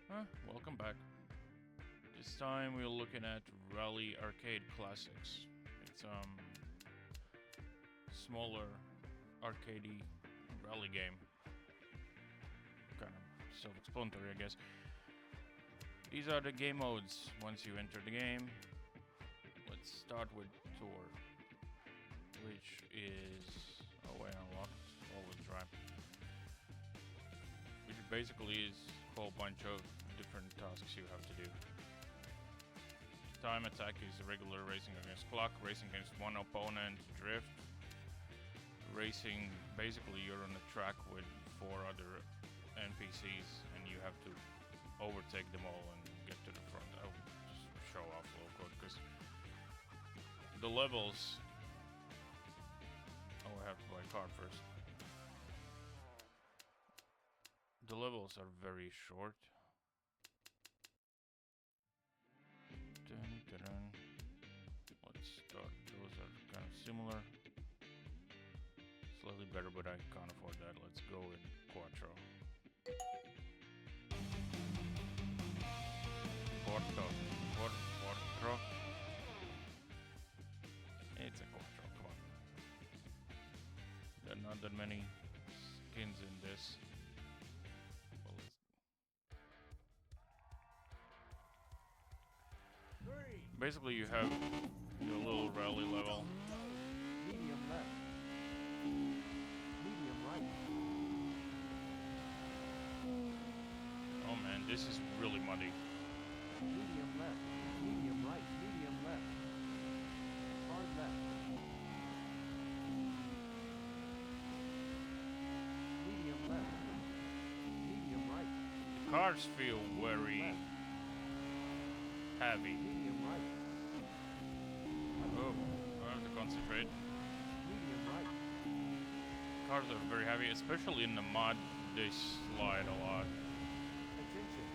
Welcome back. This time we're looking at Rally Arcade Classics. It's smaller arcadey rally game. Kind of self-explanatory, I guess. These are the game modes once you enter the game. Let's start with Tour, which is unlocked all the time. Which basically is a whole bunch of different tasks you have to do. Time attack is regular racing against clock, racing against one opponent, drift. Racing, basically you're on a track with 4 other NPCs and you have to overtake them all and get to the front. I'll just show off a little quick because the levels... Oh, I have to buy a car first. The levels are very short. Let's start. Those are kind of similar. Slightly better, but I can't afford that. Let's go in Quattro. Quattro. It's a Quattro, come on. There are not that many skins in this. Basically, you have your little rally level. Medium left. Medium right. Oh man, this is really muddy. Medium left. Medium right. Medium left. Hard left. Medium left. Medium right. The cars feel very heavy. Medium right. Oh, I have to concentrate. Medium right. Cars are very heavy, especially in the mud. They slide a lot. Attention.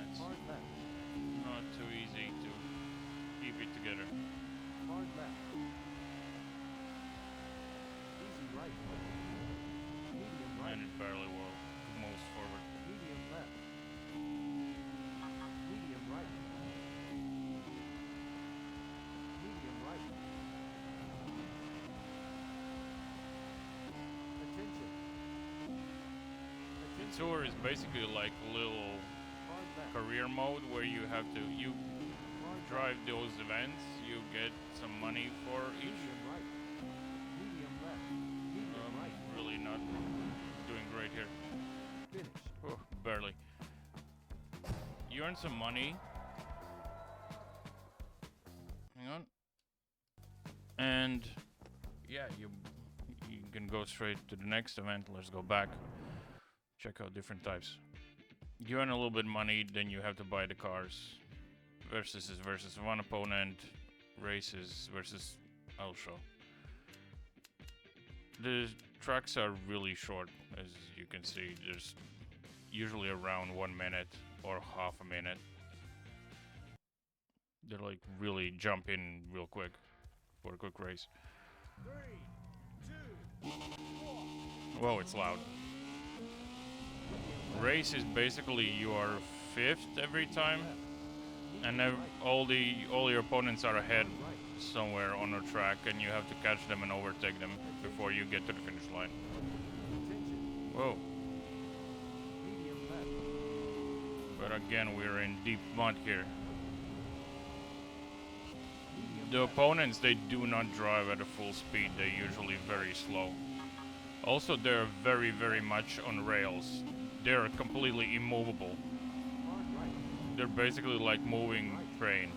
It's Hard left. not too easy to keep it together. Hard left. Easy right. Medium right. And it barely moves forward. Medium left. Medium right. Medium right. Attention. The Attention. tour is basically like a little Hard left. career mode where you have to Hard drive those events. You get some money for each. Medium right. Medium left. Medium right. Really not doing great here. Finish. Oh, barely. You earn some money. Hang on. And yeah, you can go straight to the next event. Let's go back. Check out different types. You earn a little bit of money, then you have to buy the cars. Versus is versus one opponent. Races versus I'll show. The tracks are really short, as you can see. There's usually around 1 minute or half a minute. They're like really jump in real quick for a quick race. 3, 2, 1. Whoa, it's loud. Race is basically you are 5th every time, and all your opponents are ahead somewhere on a track, and you have to catch them and overtake them before you get to the finish line. Attention. Whoa. Medium left. But again, we're in deep mud here. Medium The left. opponents, they do not drive at a full speed. They're usually very slow. Also, they're very, very much on rails. They're completely immovable. Hard right. They're basically like moving train.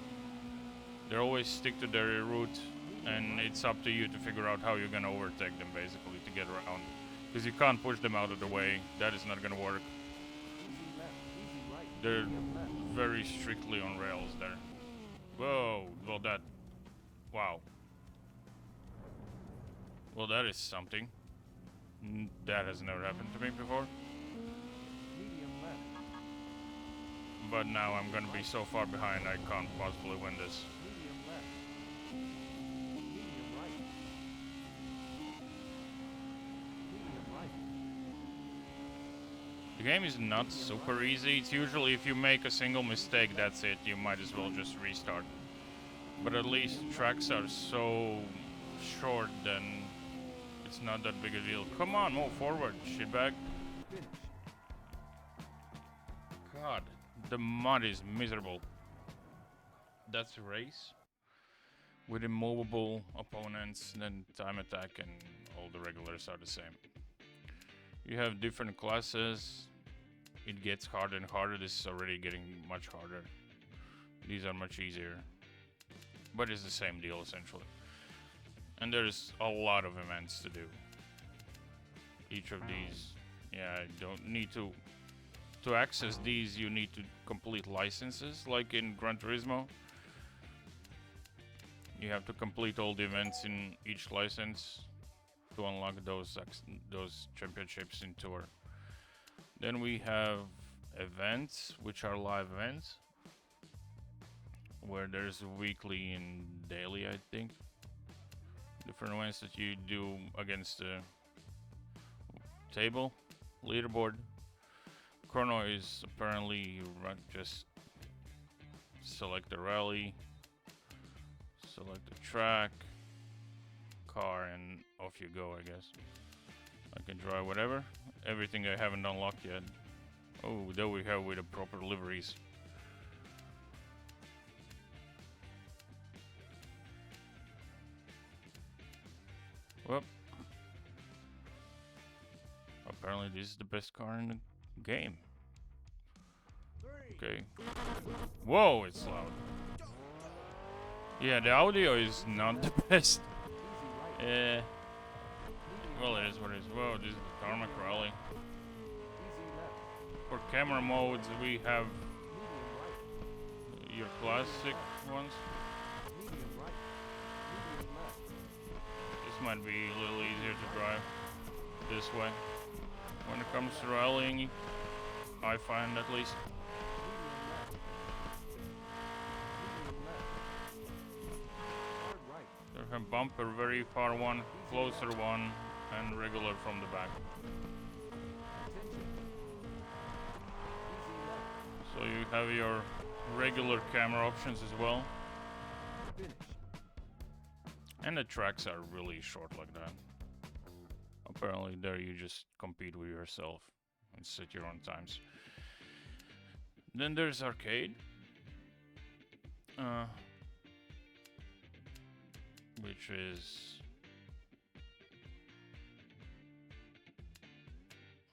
They always stick to their route, and it's up to you to figure out how you're gonna overtake them, basically, to get around. Because you can't push them out of the way. That is not gonna work. Easy left. Easy right. They're Medium left. very strictly on rails there. Whoa, well that... Wow. Well, that is something. That has never happened to me before. Medium left. But now I'm gonna be so far behind I can't possibly win this. Medium left. Medium right. Medium right. The game is not super easy. It's usually if you make a single mistake, that's it. You might as well just restart. But at least tracks are so short, then it's not that big a deal. Come on, move forward, shitbag. Finish. God, the mud is miserable. That's a race with immovable opponents, then time attack, and all the regulars are the same. You have different classes. It gets harder and harder. This is already getting much harder. These are much easier. But it's the same deal essentially. And there's a lot of events to do. Each of these, yeah, I don't need to access these, you need to complete licenses, like in Gran Turismo. You have to complete all the events in each license to unlock those championships in Tour. Then we have events, which are live events, where there's weekly and daily, I think. Different events that you do against the table, leaderboard. Chrono is apparently you just select the rally, select the track, car, and off you go, I guess. I can drive whatever. Everything I haven't unlocked yet. Oh, there we have with the proper liveries. Well, apparently this is the best car in the game. Okay. Whoa, it's loud. Yeah, the audio is not the best. Well, it is what it is. Whoa, this is the Tomaac rally. For camera modes, we have your classic ones. This might be a little easier to drive this way. When it comes to rallying, I find at least. There's a bumper, very far one, closer one, and regular from the back. So you have your regular camera options as well. And the tracks are really short like that. Apparently there you just compete with yourself and set your own times. Then there's arcade. Which is...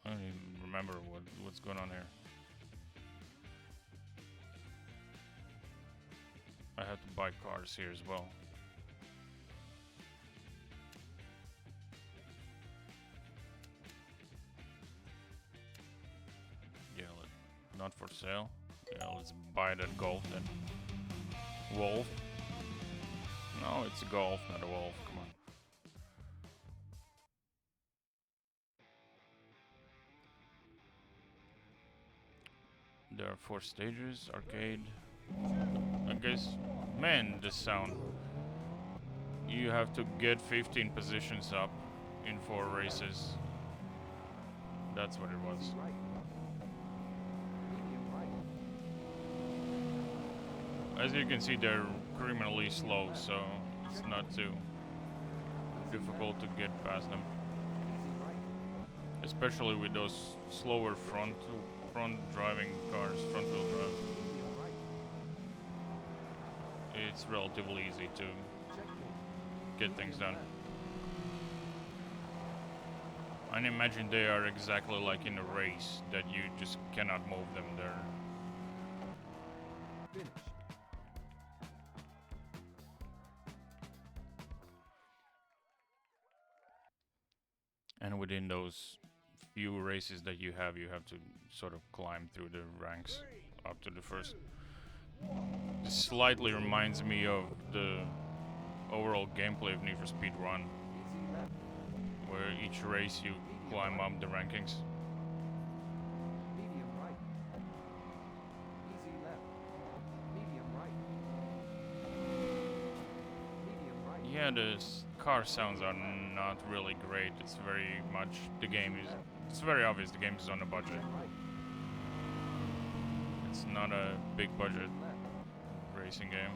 I don't even remember what's going on here. I have to buy cars here as well. Yeah, not for sale. Yeah, let's buy that Golf then. Wolf. No, it's a Golf, not a Wolf. Come on. There are 4 stages, arcade. I guess, man, this sound. You have to get 15 positions up in 4 races. That's what it was. As you can see, they're criminally slow, so it's not too difficult to get past them. Especially with those slower front driving cars, front wheel drive. It's relatively easy to get things done. And imagine they are exactly like in a race, that you just cannot move them there. And within those few races that you have to sort of climb through the ranks up to the first. This slightly reminds me of the overall gameplay of Need for Speed Run, where each race you climb up the rankings. Medium right. Easy left. Medium right. Medium right. Yeah, the car sounds are not really great. It's very much, the game is It's very obvious the game is on a budget. Right. It's not a big budget Medium left. racing game.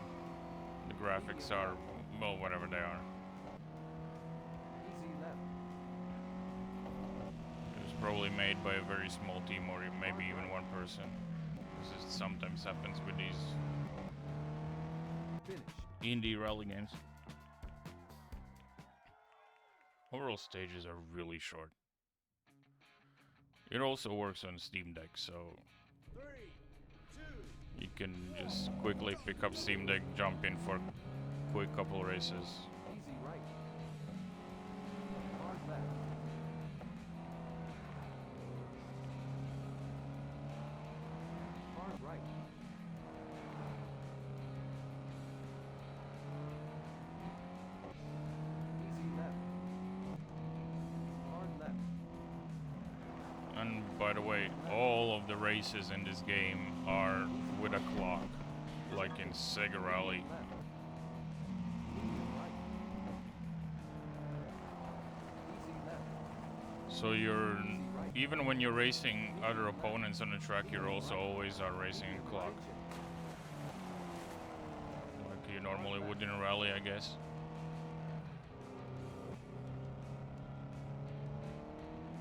The graphics are, well, whatever they are. Easy left. It was probably made by a very small team or maybe even one person. This sometimes happens with these Finish. indie rally games. Overall stages are really short. It also works on Steam Deck, so 3, 2. you can just quickly pick up Steam Deck, jump in for quick couple races. Easy right. Hard left. Hard right. Easy left. Hard left. And by the way, all of the races in this game are with a clock, like in Sega Rally. Left. Medium right. Easy left. So you're, Easy right. even when you're racing other opponents on the track, you're also always are racing a clock. Like you normally would in a rally, I guess.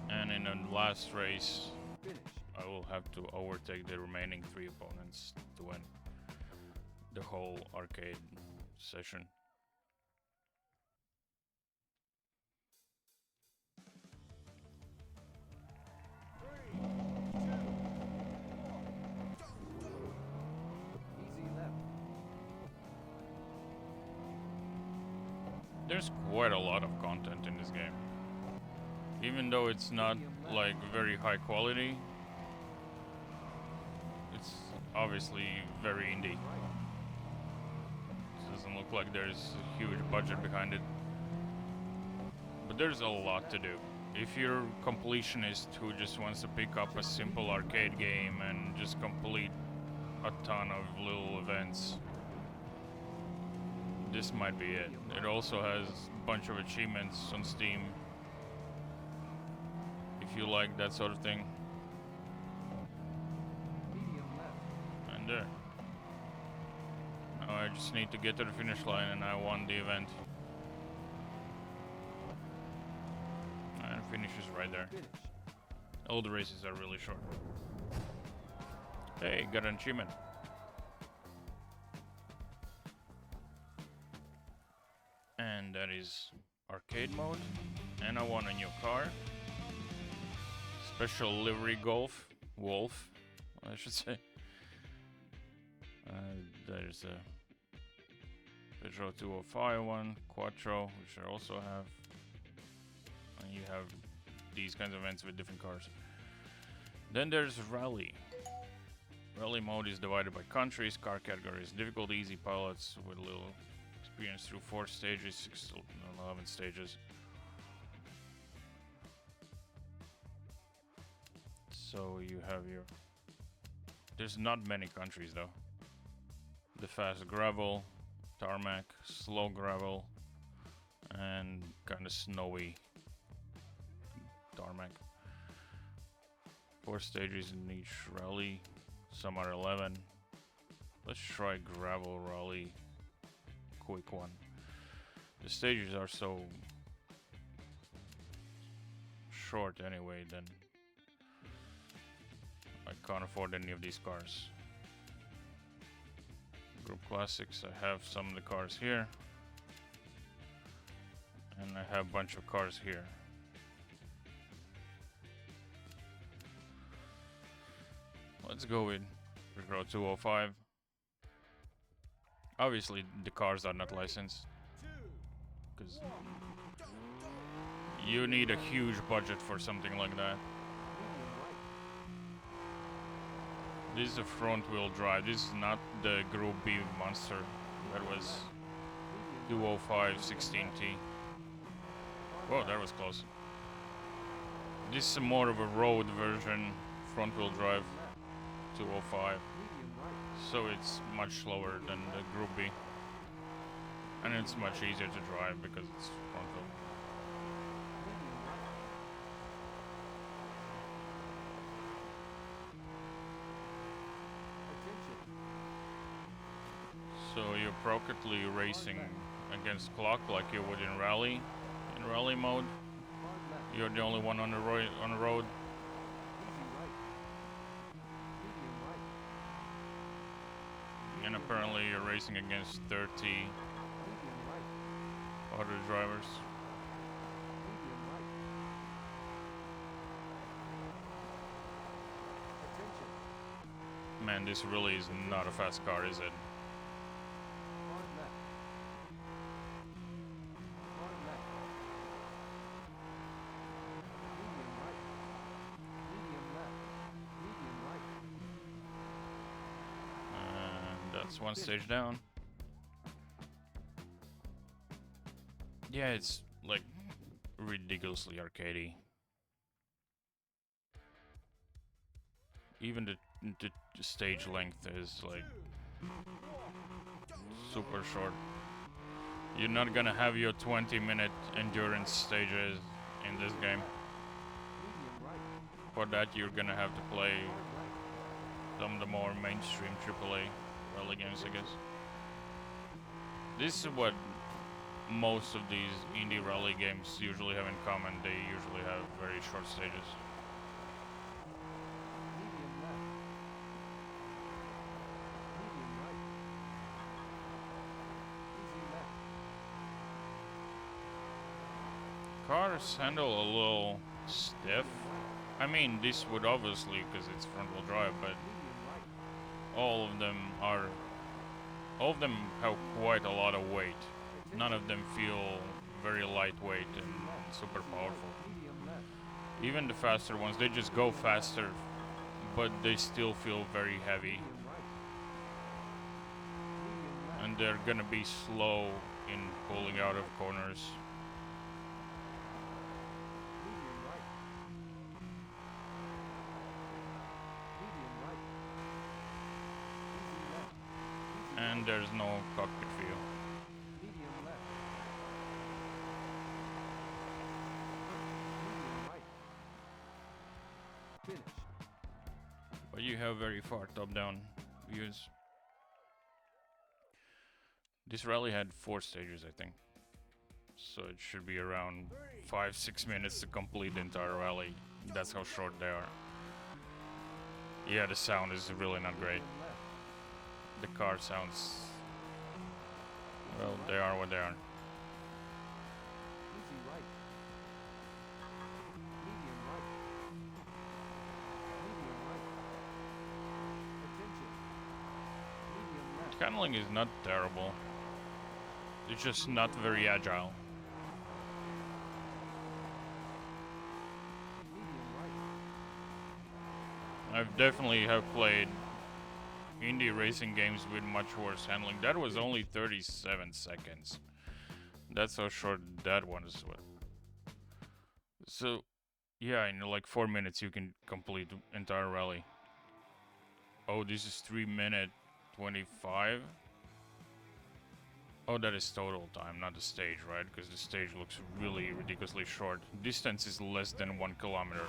And in the last race, Finish. I will have to overtake the remaining 3 opponents to win the whole arcade session. Easy left. There's quite a lot of content in this game. Even though it's not like very high quality, it's obviously very indie. Right. It doesn't look like there's a huge budget behind it. But there's a lot to do. If you're a completionist who just wants to pick up a simple arcade game and just complete a ton of little events, this might be it. It also has a bunch of achievements on Steam. If you like that sort of thing. Medium left. And there. Now I just need to get to the finish line and I won the event. And finish is right there. Finish. All the races are really short. Hey, got an achievement. And that is arcade mode. And I won a new car. Special livery wolf, I should say. There's a Peugeot 205 one, Quattro, which I also have. And you have these kinds of events with different cars. Then there's Rally. Rally mode is divided by countries, car categories, difficult, easy pilots with a little experience through 4 stages, 6 to 11 stages. So you have your... There's not many countries though. The fast gravel, tarmac, slow gravel, and kind of snowy tarmac. 4 stages in each rally. Some are 11. Let's try gravel rally. Quick one. The stages are so short anyway, then I can't afford any of these cars. Group Classics, I have some of the cars here. And I have a bunch of cars here. Let's go with Peugeot 205. Obviously the cars are not licensed, because you need a huge budget for something like that. This is a front wheel drive. This is not the Group B monster that was 205 16T. Whoa, that was close. This is more of a road version, front wheel drive 205. So it's much slower than the Group B. And it's much easier to drive because it's front wheel. So you're practically racing against clock like you would in rally mode. Hard left. You're the only one on the road. Easy right. Medium right. And apparently you're racing against 30 Medium right. other drivers. Medium right. Attention. Man, this really is not a fast car, is it? Hard left. Hard left. Medium right. Medium left. Medium right. And that's one stage down. Yeah, it's like ridiculously arcadey. Even the stage length is like super short. You're not gonna have your 20-minute endurance stages in this game. Medium right. For that, you're gonna have to play Hard right. some of the more mainstream AAA rally games, I guess. This is what most of these indie rally games usually have in common. They usually have very short stages. Medium left. Medium right. Easy left. Cars handle a little stiff. I mean, this would obviously, because it's front-wheel drive, but Medium right. all of them have quite a lot of weight. None of them feel very lightweight and super powerful. Medium left. Even the faster ones, they just go faster, but they still feel very heavy. Medium right. Medium left. And they're gonna be slow in pulling out of corners. Medium right. Medium right. Easy left. Easy And right. there's no cockpit view. Medium left. Medium right. Finish. But you have very far top-down views. This rally had 4 stages, I think. So it should be around 5-6 minutes to complete the entire rally. That's how short they are. Yeah, the sound is really not great. Medium left. The car sounds... well, they are what they are. Easy right. Medium right. Medium right. Attention. Medium left. Handling is not terrible. It's just not very agile. Medium right. I've definitely have played indie racing games with much worse handling. That was only 37 seconds. That's how short that one is. So, yeah, in like 4 minutes you can complete the entire rally. Oh, this is 3-minute 25. Oh, that is total time, not the stage, right? Because the stage looks really ridiculously short. Distance is less than 1 kilometer.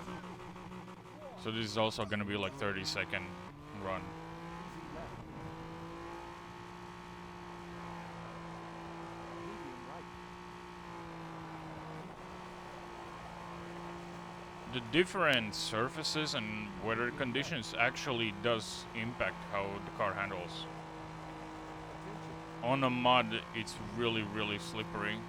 So this is also gonna be like 30-second run. Easy left. Medium right. The different surfaces and weather conditions actually does impact how the car handles. Attention. On a mud, it's really, really slippery.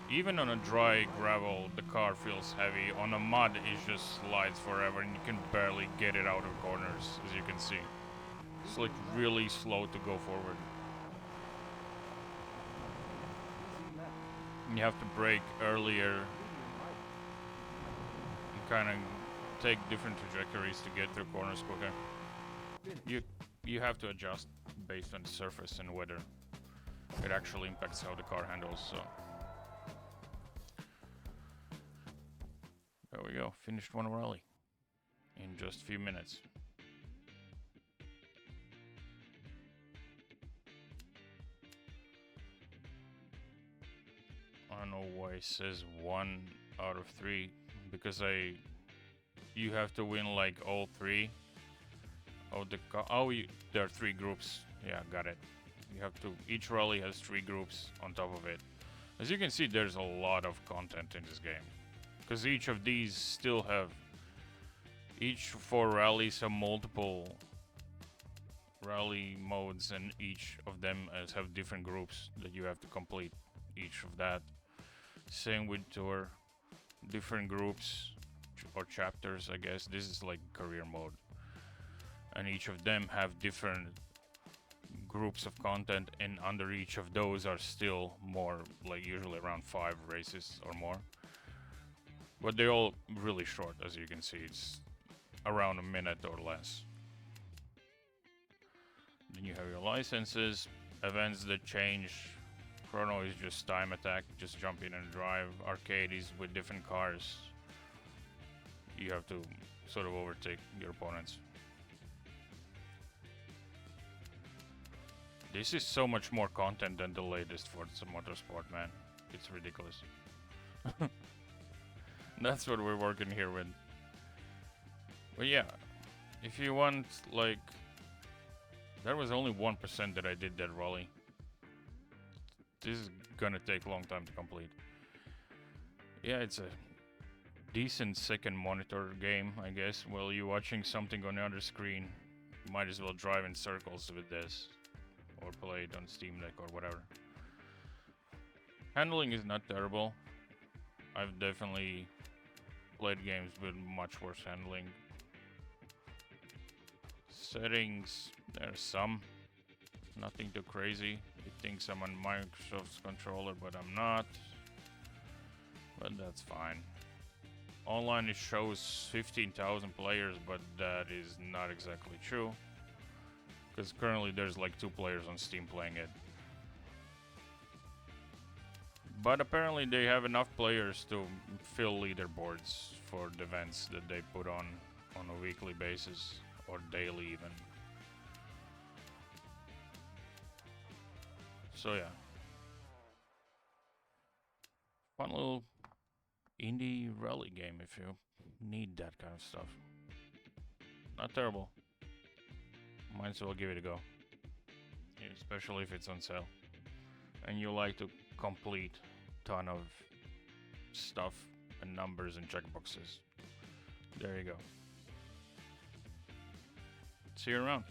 Even on a dry gravel, the car feels heavy. On a mud, it just slides forever and you can barely get it out of corners, as you can see. It's like really slow to go forward. Easy left. You have to brake earlier Medium right. and kind of take different trajectories to get through corners quicker. Finish. You have to adjust based on the surface and weather. It actually impacts how the car handles, so. There we go, finished one rally in just a few minutes. I don't know why it says 1 out of 3, because you have to win like all 3 of the there are 3 groups. Yeah, got it. You have to. Each rally has 3 groups on top of it. As you can see, there's a lot of content in this game, because each of these still have. Each 4 rallies have multiple rally modes, and each of them have different groups that you have to complete. Each of that. Same with tour, different groups or chapters, I guess. This is like career mode, and each of them have different groups of content, and under each of those are still more, like usually around 5 races or more, but they're all really short. As you can see, it's around a minute or less. Then you have your licenses, events that change. Chrono is just time attack, just jump in and drive. Arcade is with different cars. You have to sort of overtake your opponents. This is so much more content than the latest Forza Motorsport, man. It's ridiculous. That's what we're working here with. But yeah, if you want, like... That was only 1% that I did that rally. This is gonna take a long time to complete. Yeah, it's a decent second monitor game, I guess. While you're watching something on the other screen, you might as well drive in circles with this. Or play it on Steam Deck or whatever. Handling is not terrible. I've definitely played games with much worse handling. Settings, there's some. Nothing too crazy. It thinks I'm on Microsoft's controller, but I'm not. But that's fine. Online it shows 15,000 players, but that is not exactly true. Because currently there's like 2 players on Steam playing it. But apparently they have enough players to fill leaderboards for the events that they put on a weekly basis. Or daily even. So yeah. Fun little indie rally game if you need that kind of stuff. Not terrible. Might as well give it a go. Yeah, especially if it's on sale. And you like to complete a ton of stuff and numbers and checkboxes. There you go. See you around.